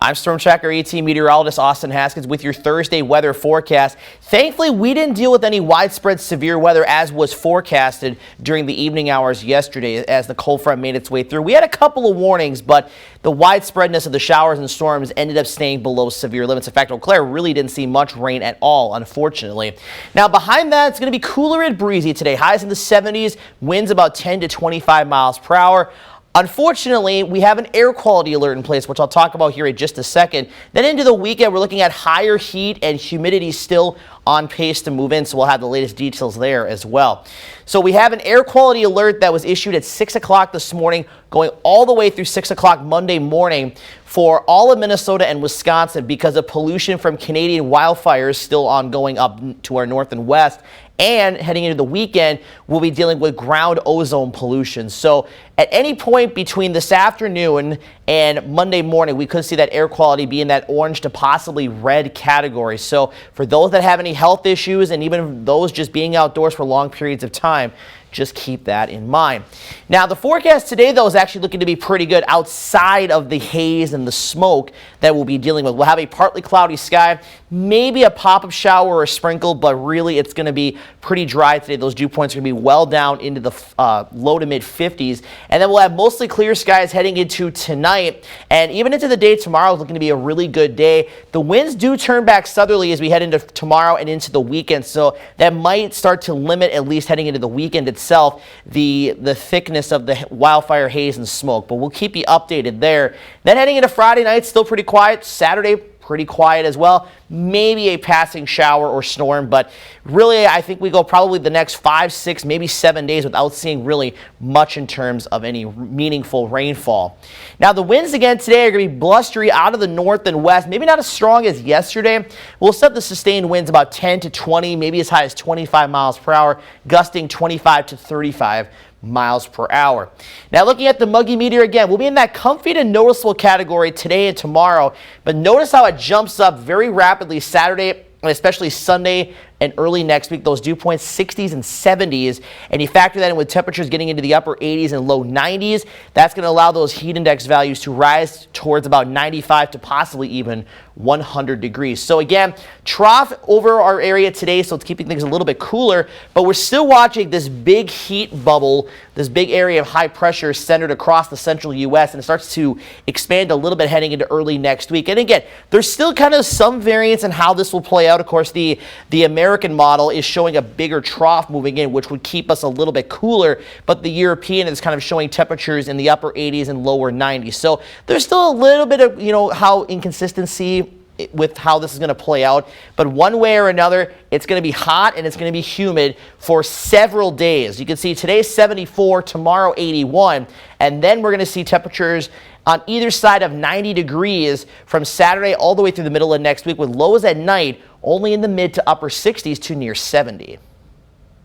I'm Stormtracker AT meteorologist Austin Haskins with your Thursday weather forecast. Thankfully, we didn't deal with any widespread severe weather as was forecasted during the evening hours yesterday as the cold front made its way through. We had a couple of warnings, but the widespreadness of the showers and storms ended up staying below severe limits. In fact, Eau Claire really didn't see much rain at all, unfortunately. Now, behind that, it's going to be cooler and breezy today. Highs in the 70s, winds about 10 to 25 miles per hour. Unfortunately, we have an air quality alert in place, which I'll talk about here in just a second. Then into the weekend, we're looking at higher heat and humidity still on pace to move in, so we'll have the latest details there as well. So we have an air quality alert that was issued at 6 o'clock this morning, going all the way through 6 o'clock Monday morning for all of Minnesota and Wisconsin because of pollution from Canadian wildfires still ongoing up to our north and west. And heading into the weekend, we'll be dealing with ground ozone pollution. So at any point between this afternoon and Monday morning, we could see that air quality be in that orange to possibly red category. So for those that have any health issues and even those just being outdoors for long periods of time, just keep that in mind. Now, the forecast today, though, is actually looking to be pretty good outside of the haze and the smoke that we'll be dealing with. We'll have a partly cloudy sky, maybe a pop-up shower or a sprinkle, but really it's going to be pretty dry today. Those dew points are going to be well down into the low to mid 50s. And then we'll have mostly clear skies heading into tonight. And even into the day tomorrow is looking to be a really good day. The winds do turn back southerly as we head into tomorrow and into the weekend. So that might start to limit, at least heading into the weekend itself, the thickness of the wildfire haze and smoke, but we'll keep you updated there. Then heading into Friday night, still pretty quiet. Saturday, pretty quiet as well. Maybe a passing shower or storm, but really I think we go probably the next 5, 6, maybe 7 days without seeing really much in terms of any meaningful rainfall. Now the winds again today are going to be blustery out of the north and west, maybe not as strong as yesterday. We'll set the sustained winds about 10 to 20, maybe as high as 25 miles per hour, gusting 25 to 35 miles per hour. Now looking at the muggy meteor again, we'll be in that comfy to noticeable category today and tomorrow, but notice how it jumps up very rapidly Saturday and especially Sunday and early next week. Those dew points 60s and 70s, and you factor that in with temperatures getting into the upper 80s and low 90s. That's going to allow those heat index values to rise towards about 95 to possibly even 100 degrees. So again, trough over our area today, so it's keeping things a little bit cooler, but we're still watching this big heat bubble, this big area of high pressure centered across the central U.S., and it starts to expand a little bit heading into early next week. And again, there's still kind of some variance in how this will play out. Of course, the American model is showing a bigger trough moving in, which would keep us a little bit cooler, but the European is kind of showing temperatures in the upper 80s and lower 90s. So there's still a little bit of, how inconsistency with how this is going to play out, but one way or another, it's going to be hot and it's going to be humid for several days. You can see today's 74, tomorrow 81, and then we're going to see temperatures on either side of 90 degrees from Saturday all the way through the middle of next week, with lows at night only in the mid to upper 60s to near 70.